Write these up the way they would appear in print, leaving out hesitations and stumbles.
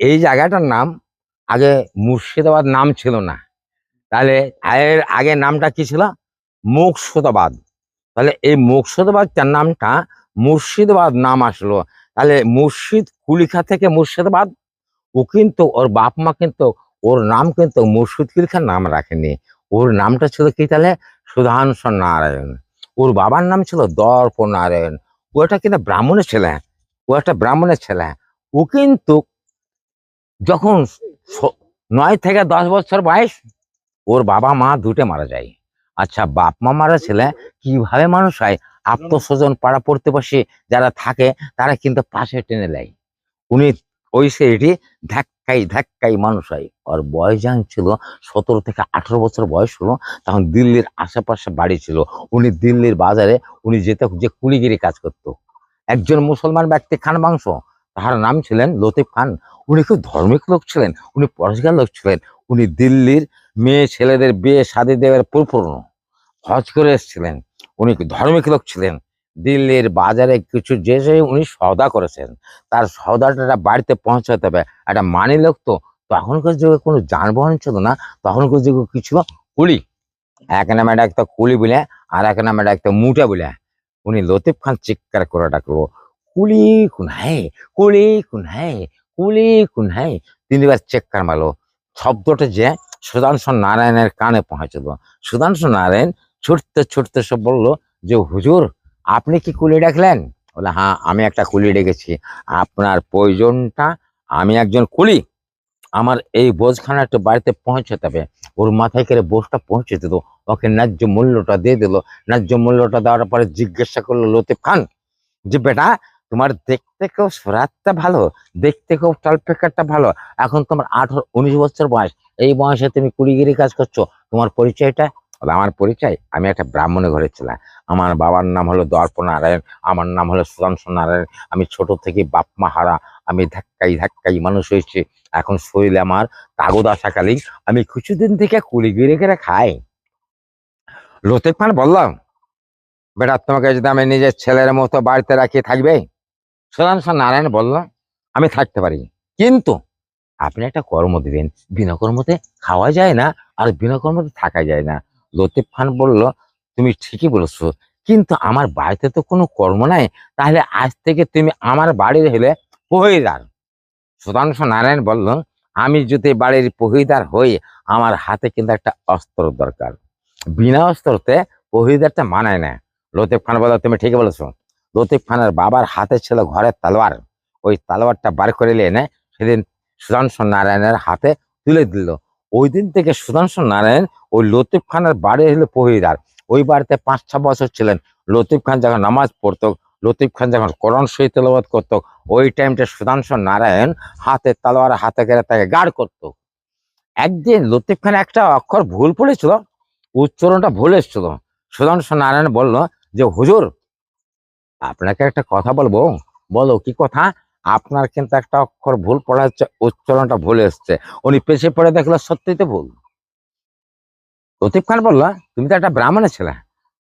এই জায়গাটার নাম আগে মুর্শিদাবাদ নাম ছিল না। তাহলে এর আগে নামটা কি ছিল? মুর্শিদাবাদ। তাহলে এই মুর্শিদাবাদটার নামটা মুর্শিদাবাদ নাম আসলো। তাহলে মুর্শিদ কুলিখা থেকে মুর্শিদাবাদ। ও কিন্তু ওর বাপ মা কিন্তু ওর নাম কিন্তু মুর্শিদ কুলিখার নাম রাখেনি। ওর নামটা ছিল কি তাহলে? সুধাংশু নারায়ণ। ওর বাবার নাম ছিল দর্প নারায়ণ। ও একটা কিন্তু ব্রাহ্মণের ছেলে। ও একটা ব্রাহ্মণের ছেলে। ও কিন্তু যখন 9 থেকে 10 বছর বয়স, ওর বাবা মা দুটো মারা যায়। আচ্ছা, বাপ মা মারা ছেলে কিভাবে মানুষ হয়? আত্মস্বজন পাড়া প্রতিবেশী যারা থাকে তারা কিন্তু পাশে টেনে নেয়। উনি ওই সেটি ধাক্কাই ধাক্কাই মানুষ হয়। ওর বয়স যখন ছিল 17 থেকে 18 বছর বয়স হলো, তখন দিল্লির আশেপাশে বাড়ি ছিল। উনি দিল্লির বাজারে উনি যে কুলিগিরি কাজ করতো। একজন মুসলমান ব্যক্তি খান মাংস, তাহার নাম ছিলেন লতিফ খান। উনি খুব ধার্মিক লোক ছিলেন, উনি পরেশগার লোক ছিলেন। উনি দিল্লির মেয়ে ছেলেদের বিয়ে শাদী দেওয়ার পরিপূর্ণ হজ করে এসেছিলেন। উনি ধার্মিক লোক ছিলেন। দিল্লির বাজারে কিছু যে উনি সওদা করেছেন, তার সওদাটা বাড়িতে পৌঁছাতে হবে। একটা মানি লোক তো, তখনকার যুগে কোনো যানবাহন ছিল না, তখনকার যুগে কি ছিল? কুলি। এক নামে ডাকতো কুলি বলে, আর এক নামে ডাকতো মুটা বলে। উনি লতিফ খান চিৎকার করে ডাকলো, কুলি কোন হ্যাঁ, কুলি কোন হ্যাঁ, কুলি কোন হ্যাঁ। 3বার চিৎকার মারলো। শব্দটা যে সুধাংশু নারায়ণের কানে পৌঁছলো। সুধাংশু নারায়ণ ছুটতে ছুটতে সব বললো যে, হুজুর আপনি কি কুলি ডাকলেন? বলে, হ্যাঁ আমি একটা কুলি ডেকেছি। আপনার প্রয়োজনটা? আমি একজন কুলি, আমার এই বোঝখানা একটু বাড়িতে পৌঁছাতে হবে। ওর মাথায় করে বোঝটা পৌঁছে দিল, ওকে ন্যায্য মূল্যটা দিয়ে দিল। ন্যায্য মূল্যটা দেওয়ার পরে জিজ্ঞাসা করলো লতিফ খান যে, বেটা তোমার দেখতে কেউ সুরাতটা ভালো, দেখতে কেউ টালপেকারটা ভালো, এখন তোমার 18-19 বছর বয়স, এই বয়সে তুমি কুলিগিরি কাজ করছো, তোমার পরিচয়টা? বলে, আমার পরিচয়? আমি একটা ব্রাহ্মণের ঘরের ছেলে। আমার বাবার নাম হলো দর্প নারায়ণ, আমার নাম হলো সুধাংশু নারায়ণ। আমি ছোট থেকে বাপ মা হারা, আমি ধাক্কাই ধাক্কাই মানুষ হয়েছি। এখন শরীরে আমার তাগদ আসাকালীন আমি কিছুদিন থেকে কুলিগিরি করে খাই। লতিফ খান বললাম, বেটা তোমাকে যদি আমি নিজের ছেলের মতো বাড়িতে রাখি থাকবে? সুধাংশু নারায়ণ বলল, আমি থাকতে পারি, কিন্তু আপনি একটা কর্ম দিবেন। বিনা কর্মতে খাওয়া যায় না, আর বিনা কর্মতে থাকা যায় না। লতিফ খান বলল, তুমি ঠিকই বলেছো, কিন্তু আমার বাড়িতে তো কোনো কর্ম নাই। তাহলে আজ থেকে তুমি আমার বাড়ির হলে পহিদার। সুধাংশু নারায়ণ বলল, আমি যদি বাড়ির পহিদার হই, আমার হাতে কিন্তু একটা অস্ত্র দরকার। বিনা অস্ত্রতে পহিদারটা মানায় না। লতিফ খান বলল, তুমি ঠিকই বলেছো। লতিফ খানের বাবার হাতে ছিল ঘরের তালোয়ার। ওই তালোয়ারটা বার করে এনে সেদিন সুধাংশু নারায়ণের হাতে তুলে দিল। ওই দিন থেকে সুধাংশু নারায়ণ ওই লতিফ খানের বাড়ি হলো পহিদার। ওই বাড়িতে 5-6 বছর ছিলেন। লতিফ খান যখন নামাজ পড়তো, লতিফ খান যখন কোরআন শরীফ তেলাওয়াত করতো, ওই টাইমটা সুধাংশু নারায়ণ হাতে তালোয়ার হাতে করে তাকে গার্ড করতো। একদিন লতিফ খান একটা অক্ষর ভুল পড়েছিল, উচ্চারণটা ভুল এসেছিল। সুধাংশু নারায়ণ বলল যে, হুজুর আপনাকে একটা কথা বলবো। বলো, কি কথা? আপনার কিন্তু একটা অক্ষর ভুল পড়া হচ্ছে, উচ্চারণটা ভুল এসছে। উনি পেছে পড়ে দেখলো সত্যিই তো ভুল। লতিফ খান বলল, তুমি তো একটা ব্রাহ্মণের ছেলে,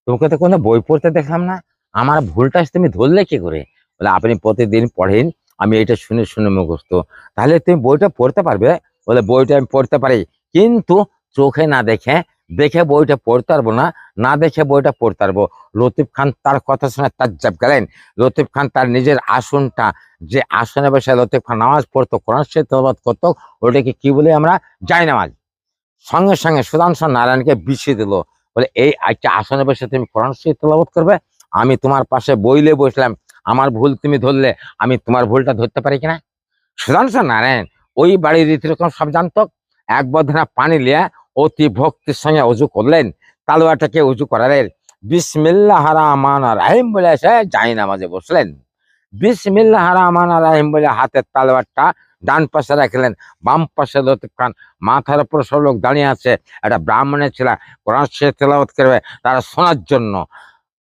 তোমাকে তো কোনো বই পড়তে দেখলাম না, আমার ভুলটা তুমি ধরলে কি করে? বলে, আপনি প্রতিদিন পড়েন, আমি এটা শুনে শুনে মুখস্থ। তাহলে তুমি বইটা পড়তে পারবে? বলে, বইটা আমি পড়তে পারি, কিন্তু চোখে না দেখে, দেখে বইটা পড়তে পারবো না, না দেখে বইটা পড়তে পারবো। লতিফ খান তার কথা শুনে তাজ্জাব গেলেন। লতিফ খান তার নিজের আসনটা, যে আসনে বসে লতিফ খান নামাজ পড়তো, কোরআন শরীফ তেলাওয়াত করতো, ওটাকে কি বলি আমরা? জায়নামাজ। সঙ্গে সঙ্গে সুধাংশু নারায়ণকে বিছিয়ে দিল। বলে, এই একটা আসনে বসে তুমি কোরআন শরীফ তেলাওয়াত করবে, আমি তোমার পাশে বইলে বসলাম, আমার ভুল তুমি ধরলে, আমি তোমার ভুলটা ধরতে পারি কিনা? সুধাংশু নারায়ণ ওই বাড়ির রীতিরকম সব জানতো। এক বদনা পানি লিয়া অতি ভক্তির সঙ্গে উজু করলেন, তালুয়াটাকে উজু করালেন, বিসমিল্লাহ রহমান রাহিম বলে এসে জায়নামাজে বসলেন। বিসমিল্লাহ রহমান রাহিম বলে হাতের তালোয়ারটা ডান পাশে রাখলেন, বাম পাশে লতিফ খান, মাথার উপর সব লোক দাঁড়িয়ে আছে। একটা ব্রাহ্মণের ছেলে কোরআন শরীফ তেলাওয়াত করবে, তারা শোনার জন্য।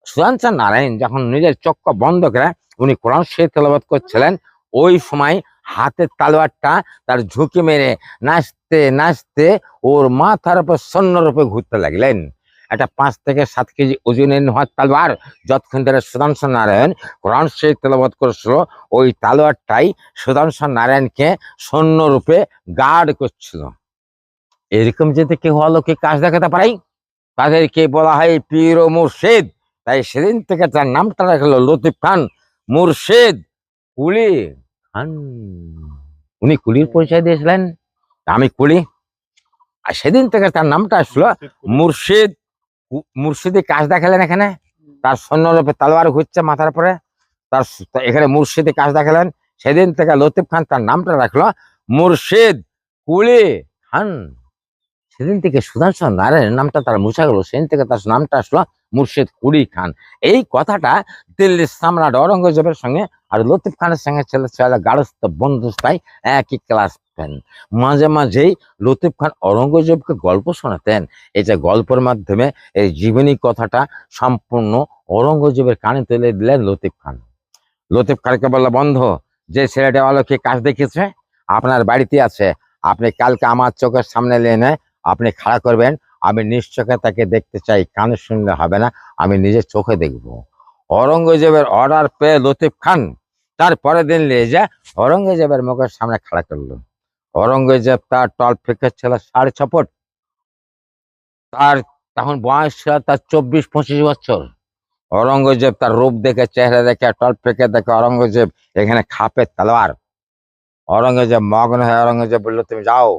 সুধাংশু নারায়ণ যখন নিজের চক্ষু বন্ধ করে উনি কোরআন শরীফ তেলাওয়াত করছিলেন, ওই সময় হাতের তালোয়ারটা তার ঝুঁকি মেরে নাচতে নাচতে ওর মাথার উপর সৈন্যরূপে ঘুরতে লাগলেন। একটা 5 থেকে 7 কেজি ওজনের নোহার তালোয়ার যতক্ষণ ধরে সুধাংশু নারায়ণ কোরআন শরীফ তেলাওয়াত করেছিল, ওই তালোয়ারটাই সুধাংশু নারায়ণকে সৈন্য রূপে গার্ড করছিল। এরকম যদি কেউ অলৌকিক কাজ দেখাতে পারে তাদেরকে বলা হয় পীর ও মুর্শিদ। তাই সেদিন থেকে তার নামটা রাখা হলো লতিফ খান মুর্শিদ কুলি খান। উনি কুলির পরিচয় দিয়েছিলেন, আমি কুলি, আর সেদিন থেকে তার নামটা আসলো মুর্শিদ। মুর্শিদি কাজ দেখালেন এখানে, তার সৈন্যরূপে তালোয়ার ঘুরছে মাথার পরে, তার এখানে মুর্শিদি কাজ দেখালেন। সেদিন থেকে লতিফ খান তার নামটা রাখলো মুর্শিদ কুলি খান। সেদিন থেকে সুধাংশু নারায়ণের নামটা তার মুছা গেল, সেদিন থেকে তার নামটা আসলো মুর্শিদ কুলি খান। এই কথাটা দিল্লির সম্রাট ঔরঙ্গজেবের সঙ্গে আর লতিফ খানের সঙ্গে ছেলে গার্হস্থ্য বন্ধুস্থায় একই ক্লাস পেন। মাঝে মাঝেই লতিফ খান ঔরঙ্গজেবকে গল্প শোনাতেন। এই যে গল্পের মাধ্যমে এই জীবনী কথাটা সম্পূর্ণ ঔরঙ্গজেবের কানে তুলে দিলেন লতিফ খান। লতিফ খানকে বললো, বন্ধু, যে ছেলেটা অলৌকিক কাজ দেখেছে আপনার বাড়িতে আছে, আপনি কালকে আমার চোখের সামনে এনে আপনি খাড়া করবেন, আমি নিশ্চোখে তাকে দেখতে চাই, কানে শুনলে হবে না, আমি নিজের চোখে দেখব। ঔরঙ্গজেবের অর্ডার পেয়ে লতিফ খান তার পরের দিন নিয়ে যা ঔরঙ্গজেবের মুখের সামনে খাড়া করলো। ঔরঙ্গজেব তার টল ফিকে ছিল 6.5 ফুট, তার তখন বয়স ছিল তার 24-25 বছর। ঔরঙ্গজেব তার রূপ দেখে, চেহারা দেখে, টল ফেকে দেখে ঔরঙ্গজেব এখানে খাপে তালোয়ার। ঔরঙ্গজেব মগ্ন হয়ে ঔরঙ্গজেব বললো, তুমি যাও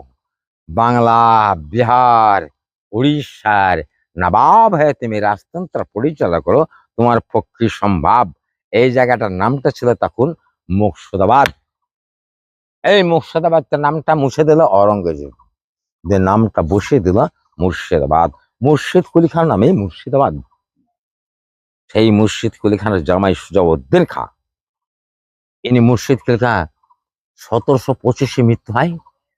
বাংলা, বিহার, উড়িষ্যার নবাব হয়ে তুমি রাজতন্ত্র পরিচালনা করো, তোমার পক্ষে সম্ভব। এই জায়গাটার নামটা ছিল তখন মুর্শিদাবাদ। এই মুর্শিদাবাদটার নামটা মুছে দিল ঔরঙ্গজেব, যে নামটা বসিয়ে দিল মুর্শিদাবাদ। মুর্শিদ কুলি খান নামে মুর্শিদাবাদ। সেই মুর্শিদ কুলি খানের জামাই সুজাউদ্দিন খাঁ, ইনি মুর্শিদ কুলি খান 1725 মৃত্যু হয়।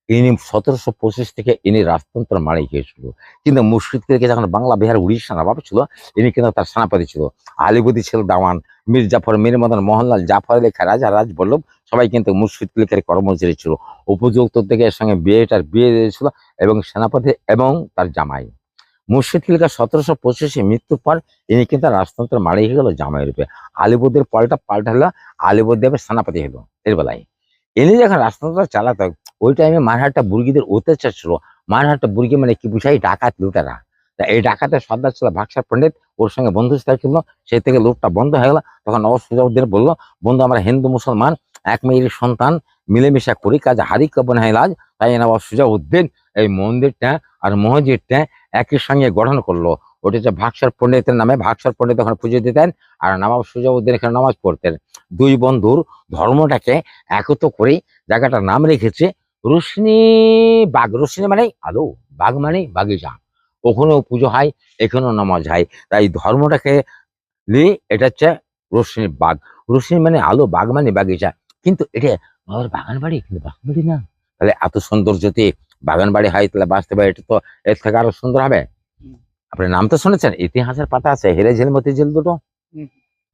ইনি 1725 থেকে ইনি রাজতন্ত্র মারি খেয়েছিল। কিন্তু মুর্শিদ কুলি যখন বাংলা, বিহার, উড়িষ্যা নবাব ছিল, ইনি কিন্তু তার সেনাপতি ছিল। আলীবর্দী ছিল দাওয়ান, মীর জাফর, মীর মদন, মোহনলাল, জাফর আলী খাঁ, রাজা রাজবল্লভ সবাই কিন্তু মুর্শিদ কুলির কর্মচারী ছিল। উপযুক্ত থেকে এর সঙ্গে বিয়ে দিয়েছিল এবং সেনাপতি এবং তার জামাই। মুর্শিদ কুলি খাঁ 1725 মৃত্যুর পর ইনি কিন্তু রাজতন্ত্র মারি হয়ে গেল জামাই রূপে। আলীবর্দীর পাল্টা হলো, আলীবর্দী সেনাপতি হলো এর বেলায়। ইনি যখন রাজতন্ত্র চালাতো, ওই টাইমে মারহাট্টা বুর্গিদের অত্যাচার ছিল। মারহাট্টা বুর্গি মানে কি বুঝাই? ডাকাত, লুটেরা। তা এই ডাকাতের সর্দার ছিল বাক্সার পণ্ডিত, ওর সঙ্গে বন্ধুত্ব ছিল। সেই থেকে লুটটা বন্ধ হয়ে গেল। তখন নবাব সুজাউদ্দিন বললো, বন্ধু, আমরা হিন্দু মুসলমান এক মেয়ের সন্তান, মিলেমিশা করি, কাজ হারি কবন হয় লাজ। তাই নবাব সুজাউদ্দিন এই মন্দিরটা আর মসজিদটা একই সঙ্গে গঠন করলো। ওটা হচ্ছে ভাগসার পণ্ডিতের নামে। ভাগসার পণ্ডিত ওখানে পুজো দিতেন আর নবাব সুজাউদ্দিন এখানে নামাজ পড়তেন। দুই বন্ধুর ধর্মটাকে একত্র করে জায়গাটার নাম রেখেছে রোশনি বাগ। রোশনি মানে আলো, বাগ মানে বাগিচা। ওখানেও পুজো হয়, এখানেও নামাজ হয়। তাই ধর্মটাকে নিয়ে এটা হচ্ছে রোশনি বাগ। রোশনি মানে আলো, বাগ মানে বাগিচা। কিন্তু এটা আমার বাগান বাড়ি, কিন্তু বাগান বাড়ি না। তাহলে এত সুন্দর যদি বাগান বাড়ি হয়, তাহলে বাঁচতে পারে, এটা তো এর থেকে আরো সুন্দর হবে। আপনি নাম তো শুনেছেন, ইতিহাসের পাতা আছে হিরে ঝিল মতিঝিল দুটো।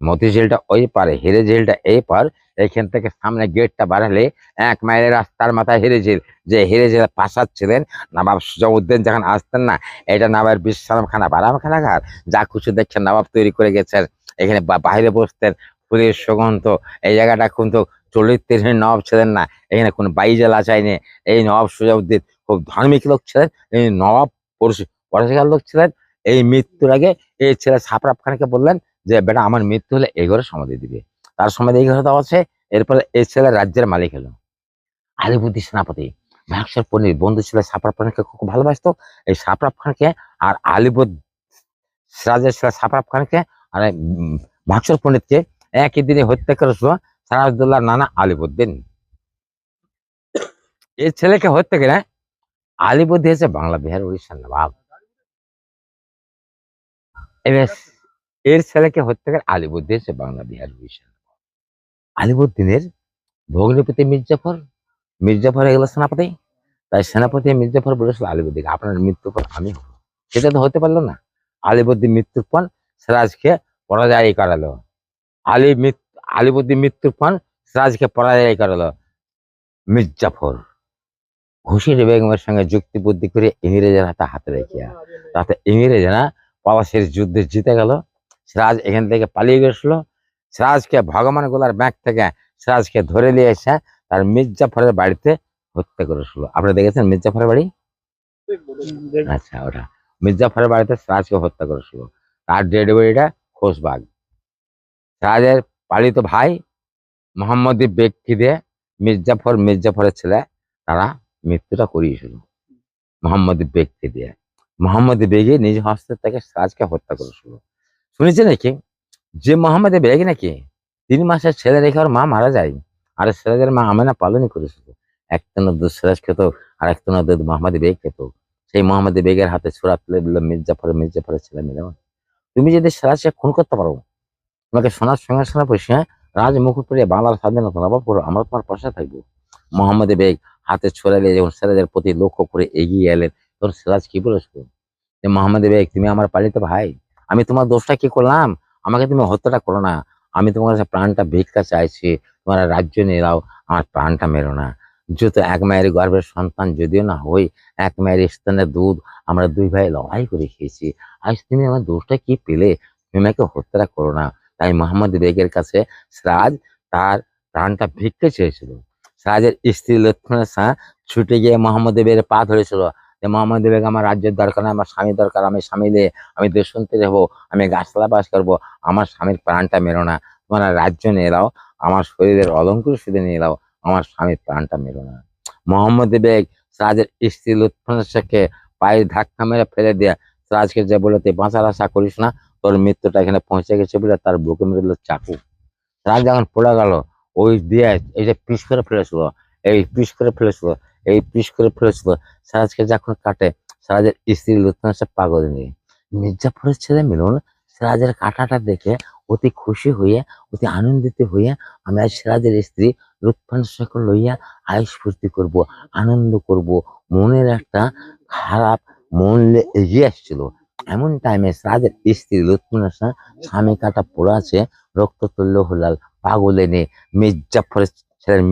মতিঝিলটা ওই পারে, হিরে ঝিলটা এই পার। এখান থেকে সামনে গেটটা বাড়ালে 1 মাইলের রাস্তার মাথায় হিরে ঝিল। যে হিরে ঝিলের প্রাসাদ ছিলেন নবাব সুজাউদ্দিন যখন আসতেন না, এটা নবাবের বিশ্রামখানা, বারামখানাঘর, যা কিছু দেখছেন নবাব তৈরি করে গেছেন। এখানে বাইরে বসতেন, ফুলের সুগন্ধ। এই জায়গাটা কিন্তু চরিত্রহীন নবাব ছিলেন না, এখানে কোনো বাইজালা চাইনি। এই নবাব সুজাউদ্দিন খুব ধার্মিক লোক ছিলেন, এই নবাব পরিষ্কার লোক ছিলেন। এই মৃত্যুর আগে এই ছেলে সাপরাব খানকে বললেন যে, বেটা, আমার মৃত্যু হলে এই ঘরে সমাধি দিবে। তার সমাধি এই ঘরে দেওয়া আছে। এরপরে এই ছেলে রাজ্যের মালিক হলো। আলীবর্দী সেনাপতি, ভাগসার পণ্ডিত বন্ধু ছিল, সাপরাব খানকে খুব ভালোবাসতো। এই সাপরাব খানকে আর আলীবর্দী সিরাজের ছেলে সাপরাব খানকে আর ভাগসার পণ্ডিতকে একই দিনে হত্যা করেছিল সিরাজউদ্দৌলার নানা আলীবর্দীন। এই ছেলেকে হত্যা করে আলীবর্দী হয়েছে বাংলা, বিহার, উড়িষ্যার নবাব। এবার এর ছেলেকে হত্যা করে আলীবর্দী হয়েছে বাংলা, বিহার, উড়িষ্যার নবাব। আলীবর্দীনের ভগ্নিপতি মির্জাফর, মির্জাফর হয়ে গেল সেনাপতি। তাই সেনাপতি মির্জাফর বলেছিল আলীবর্দীকে, আপনার মৃত্যুর পর আমি হবো। সেটা তো হতে পারলো না। আলীবর্দী মৃত্যুর পর সিরাজকে পরাজয় করালো। আলীবর্দী মৃত্যুর পর সিরাজকে পরাজয় করালো মির্জাফর। ঘুষির বেগমের সঙ্গে যুক্তি বুদ্ধি করে ইংরেজের হাতে রেখে, তাতে ইংরেজরা পলাশির যুদ্ধে জিতে গেল। সিরাজ এখান থেকে পালিয়ে গেছিল। সিরাজকে ভগবান গোলার ব্যাগ থেকে সিরাজকে ধরে নিয়ে এসে তার মির্জাফরের বাড়িতে হত্যা করেছিল। আপনারা দেখেছেন মির্জাফরের বাড়ি? আচ্ছা, ওটা মির্জাফরের বাড়িতে সিরাজকে হত্যা করেছিল। তার ডেড বডিটা খোশবাগ। সিরাজের পালিত ভাই মোহাম্মদ বেগকে দিয়ে মির্জাফরের ছেলে তারা মৃত্যুটা করিয়েছিল মোহাম্মদ বেগকে দিয়ে। মোহাম্মদ বেগে নিজ হস্তে থেকে সিরাজকে হত্যা করেছিল। শুনেছে নাকি যে মোহাম্মদ বেগ নাকি 3 মাসের ছেলে রেখে ওর মা মারা যায়, আর সিরাজের মা আমেনা পালনই করেছিল। একতনা দুধ সিরাজ খেত, আর একতনা দুধ মোহাম্মদ বেগ খেত। সেই মোহাম্মদ বেগের হাতে ছোড়া তুলে দিল মির্জাফরের ছেলে মিলে। তুমি যদি সিরাজকে খুন করতে পারো, তোমাকে সোনার সঙ্গে সঙ্গে বসে রাজ মুকুট পরিয়ে বাংলার স্বাধীনতা নবাব করো, আমরা তোমার পাশে থাকবো। মোহাম্মদ বেগ হাতে ছড়া দিয়ে যখন সিরাজের প্রতি লক্ষ্য করে এগিয়ে এলেন, তখন সিরাজ কি বলেছিল যে মোহাম্মদ বেগ তুমি আমার পালিত ভাই, আমি তোমার দোষটা কি করলাম? আমাকে তুমি হত্যাটা করো না, আমি তোমার কাছে প্রাণটা ভিক্ষা চাইছি, তোমার রাজ্য নিয়ে নাও, আমার প্রাণটা মেরো না। যেহেতু এক মায়ের গর্ভের সন্তান যদিও না হই, এক মায়ের স্তনের দুধ আমরা 2 ভাই লড়াই করে খেয়েছি, আজ তুমি আমার দোষটা কি পেলে? তুমি আমাকে হত্যাটা করো না। তাই মোহাম্মদ বেগের কাছে সিরাজ তার প্রাণটা ভিক্ষা চেয়েছিল। সিরাজের স্ত্রী লক্ষ্মণের ছুটে গিয়ে মোহাম্মদ বেগের পা ধরেছিল যে মোহাম্মদ বেগ আমার রাজ্যের দরকার না, আমার স্বামী দরকার, আমি স্বামী নিয়ে আমি দেশান্তরে যাবো, আমি গাছতলা বাস করবো, আমার স্বামীর প্রাণটা মেরো না, তোমরা রাজ্য নিয়ে এলাও, আমার শরীরের অলঙ্কার শুধু নিয়ে এলাও, আমার স্বামীর প্রাণটা মেরো না। মোহাম্মদ বেগ সিরাজের স্ত্রী লুৎফুন্নেসাকে পায়ে ধাক্কা মেরে ফেলে দিয়ে সিরাজকে যে বলে তুই বাঁচার আশা করিস না, তোর মৃত্যুটা এখানে পৌঁছে গেছে বলে তার বুকে মেরে দিল চাকু। সিরাজ যখন পড়ে গেল, ওই দিয়ে এই যে পিস করে ফেলেছিল, এই পিস করে ফেলেছিল, এই পিস করে ফেলেছিল, সিরাজকে যখন কাটে, সিরাজের স্ত্রী লুৎফুন্নেসা পাগল নেই। মির্জাফরের ছেলে মিলন সিরাজের কাটাটা দেখে অতি খুশি হয়ে, অতি আনন্দিত হয়ে, আমি আজ সিরাজের স্ত্রী লুৎফুন্নেসাকে লইয়া আয়ুষ ফুর্তি করবো, আনন্দ করব, মনের একটা খারাপ মন এগিয়ে আসছিল। এমন টাইমে সিরাজের স্ত্রী লুৎফুন্নেসা স্বামী কাটা পড়ে আছে, রক্ত তুল্য হলাল পাগল এনে মির্জাফরের ছেলের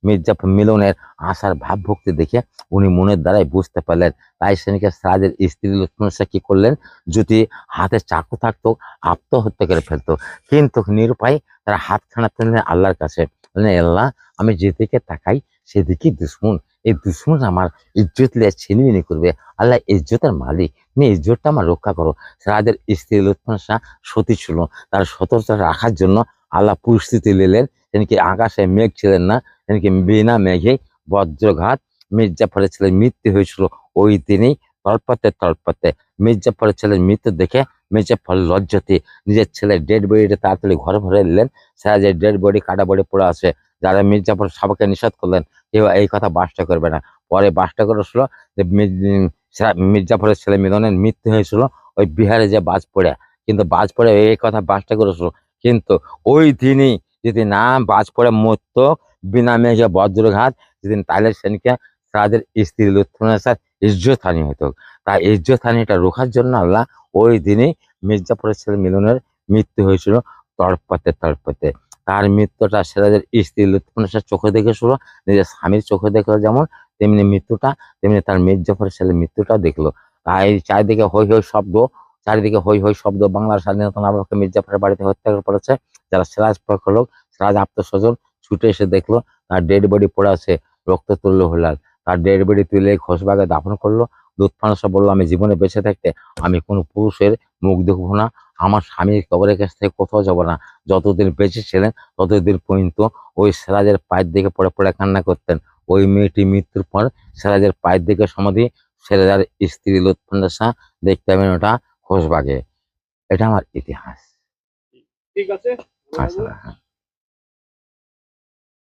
মির্জাফর মিলনের আশার ভাব ভক্তি দেখে উনি মনের দ্বারাই বুঝতে পারলেন। তাই সেদিকে সিরাজের স্ত্রী লুৎফুন্নেসা কি করলেন, যদি হাতে চাকু থাকতো আত্মহত্যা করে ফেলতো, কিন্তু নিরুপায় তারা হাত খানাতে নিলেন আল্লাহর কাছে। বললেন আল্লাহ, আমি যেদিকে তাকাই সেদিকেই দুশ্মন, এই দুশ্মন আমার ইজ্জত লিয়ে ছিনিমিনি করবে, আল্লাহ ইজ্জতের মালিক, তুমি ইজ্জতটা আমার রক্ষা করো। সিরাজের স্ত্রী লুৎফুন্নেসা সতী ছিল, তার সততা রাখার জন্য আল্লাহ পরিস্থিতি নিলেন। তিনি আকাশে মেঘ ছিলেন না, তিনি বিনা মেঘে বজ্রঘাত মির্জাফরের ছেলের মৃত্যু হয়েছিল ওই দিনই। তলপাতে মির্জাফরের ছেলের মৃত্যু দেখে মির্জাফর লজ্জাতে নিজের ছেলের ডেড বডিটা তাড়াতাড়ি ঘরে ভরে নিলেন। সিরাজের ডেড বডি কাটা বডি পড়ে আছে। যারা মির্জাফর সবাইকে নিষেধ করলেন কেউ এই কথা বাসটা করবে না। পরে বাসটা করেছিল যে মির্জাফরের ছেলে মিলনের মৃত্যু হয়েছিল ওই বিহারে যে বাজ পড়ে, কিন্তু বাজ পড়ে এই কথা বাসটা করেছিল, কিন্তু ওই দিনই যদি না বাজ পড়ে মরতো বিনা মেঘে বজ্রঘাত যেদিন, তাহলে সেদিনকে তাদের স্ত্রী লুৎফুন্নেসার ইজ্জত হানি হতো। তাই ইজ্জত হানিটা রোখার জন্য আল্লাহ ওই দিনই মির্জাফরের ছেলে মিলনের মৃত্যু হয়েছিল তড়পাতে। তার মৃত্যুটা সিরাজের স্ত্রী লুৎফুন্নেসার চোখে দেখেছিল, নিজের স্বামীর চোখে দেখলো যেমন, তেমনি মৃত্যুটা তেমনি তার মির্জাফরের ছেলে মৃত্যুটাও দেখলো। তাই চারিদিকে হই হই শব্দ, চারিদিকে হই হই শব্দ, বাংলার স্বাধীনতা নবাবকে মির্জাফরের বাড়িতে হত্যা করে পড়েছে। যারা সিরাজ পক্ষের লোক, সিরাজ আত্মস্বজন ছুটে এসে দেখলো তার ডেড বডি পড়ে আছে, রক্ত তুল্য হলাল। তার ডেড বডি তুলে খোশবাগে দাফন করলো। লুৎফুন্নেসা বললো আমি জীবনে বেঁচে থাকতে আমি কোনো পুরুষের মুখ দেখবো না, আমার স্বামীর কবরের কাছ থেকে কোথাও যাবো না। যতদিন বেঁচে ছিলেন ততদিন পর্যন্ত ওই সিরাজের পায়ের দিকে পড়ে পড়ে কান্না করতেন। ওই মেয়েটি মৃত্যুর পর সিরাজের পায়ের দিকে সমাধি, সিরাজের স্ত্রী লুৎফুন্নেসা দেখতে পাবেন ওটা খোশবাগে। এটা আমার ইতিহাস। ঠিক আছে। আচ্ছা।